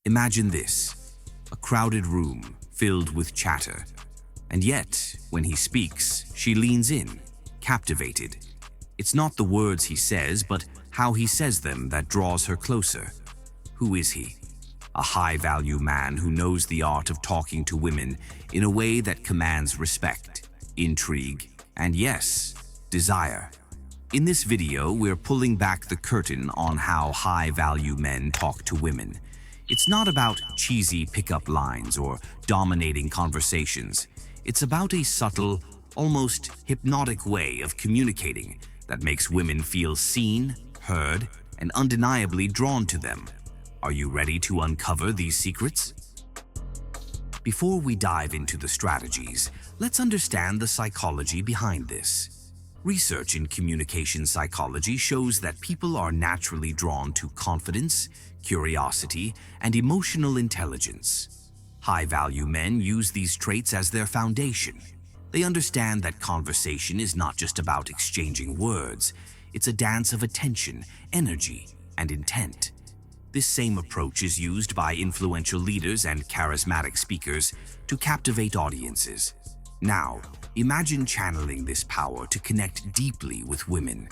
Imagine this, a crowded room filled with chatter. And yet, when he speaks, she leans in, captivated. It's not the words he says, but how he says them that draws her closer. Who is he? A high-value man who knows the art of talking to women in a way that commands respect, intrigue, and yes, desire. In this video, we're pulling back the curtain on how high-value men talk to women. It's not about cheesy pickup lines or dominating conversations. It's about a subtle, almost hypnotic way of communicating that makes women feel seen, heard, and undeniably drawn to them. Are you ready to uncover these secrets? Before we dive into the strategies, let's understand the psychology behind this. Research in communication psychology shows that people are naturally drawn to confidence, curiosity, and emotional intelligence. High-value men use these traits as their foundation. They understand that conversation is not just about exchanging words. It's a dance of attention, energy, and intent. This same approach is used by influential leaders and charismatic speakers to captivate audiences. Now, imagine channeling this power to connect deeply with women.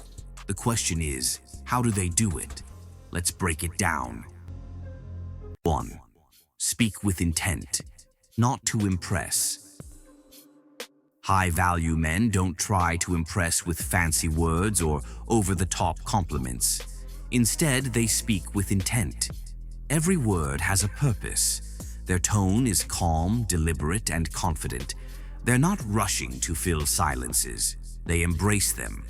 The question is, how do they do it? Let's break it down. 1. Speak with intent, not to impress. High-value men don't try to impress with fancy words or over-the-top compliments. Instead, they speak with intent. Every word has a purpose. Their tone is calm, deliberate, and confident. They're not rushing to fill silences. They embrace them.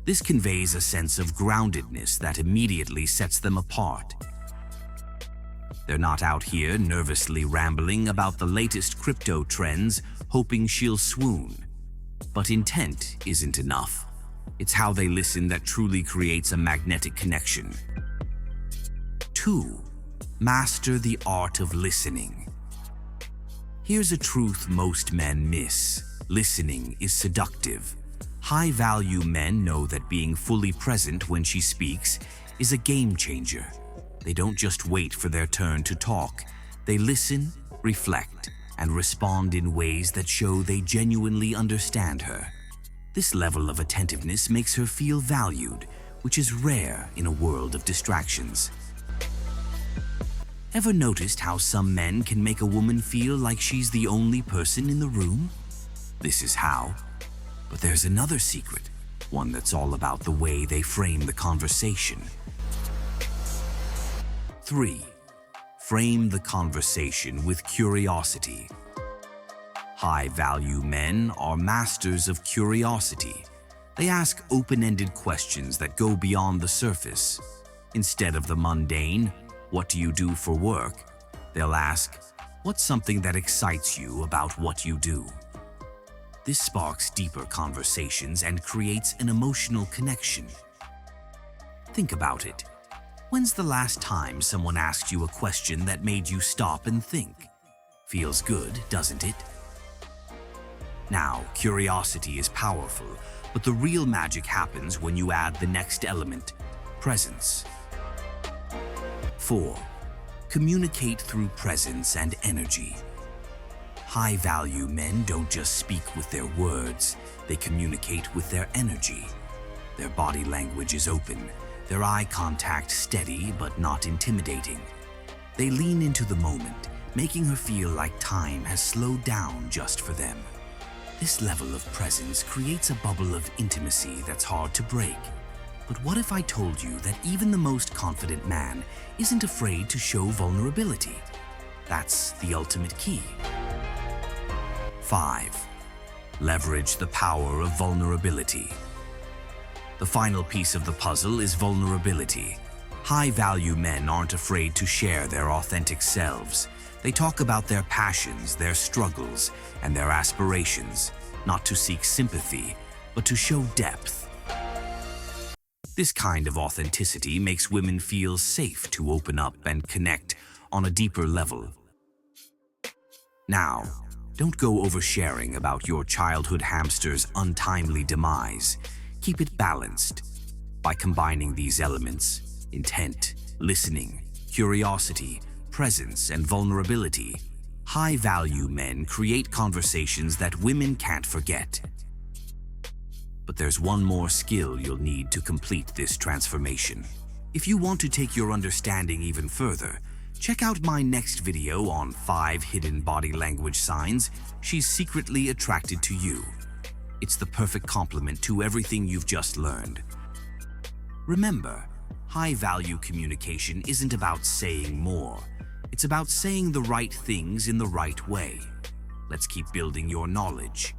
This conveys a sense of groundedness that immediately sets them apart. They're not out here nervously rambling about the latest crypto trends, hoping she'll swoon. But intent isn't enough. It's how they listen that truly creates a magnetic connection. 2. Master the art of listening. Here's a truth most men miss. Listening is seductive. High-value men know that being fully present when she speaks is a game changer. They don't just wait for their turn to talk. They listen, reflect, and respond in ways that show they genuinely understand her. This level of attentiveness makes her feel valued, which is rare in a world of distractions. Ever noticed how some men can make a woman feel like she's the only person in the room? This is how. But there's another secret, one that's all about the way they frame the conversation. 3. Frame the conversation with curiosity. High-value men are masters of curiosity. They ask open-ended questions that go beyond the surface. Instead of the mundane, "What do you do for work?" they'll ask, "What's something that excites you about what you do?" This sparks deeper conversations and creates an emotional connection. Think about it. When's the last time someone asked you a question that made you stop and think? Feels good, doesn't it? Now, curiosity is powerful, but the real magic happens when you add the next element, presence. 4. Communicate through presence and energy. High-value men don't just speak with their words, they communicate with their energy. Their body language is open, their eye contact steady but not intimidating. They lean into the moment, making her feel like time has slowed down just for them. This level of presence creates a bubble of intimacy that's hard to break. But what if I told you that even the most confident man isn't afraid to show vulnerability? That's the ultimate key. 5. Leverage the power of vulnerability. The final piece of the puzzle is vulnerability. High-value men aren't afraid to share their authentic selves. They talk about their passions, their struggles, and their aspirations, not to seek sympathy, but to show depth. This kind of authenticity makes women feel safe to open up and connect on a deeper level. Now, don't go oversharing about your childhood hamster's untimely demise. Keep it balanced. By combining these elements, intent, listening, curiosity, presence, and vulnerability. High-value men create conversations that women can't forget. But there's one more skill you'll need to complete this transformation. If you want to take your understanding even further, check out my next video on 5 hidden body language signs she's secretly attracted to you. It's the perfect complement to everything you've just learned. Remember, high-value communication isn't about saying more. It's about saying the right things in the right way. Let's keep building your knowledge,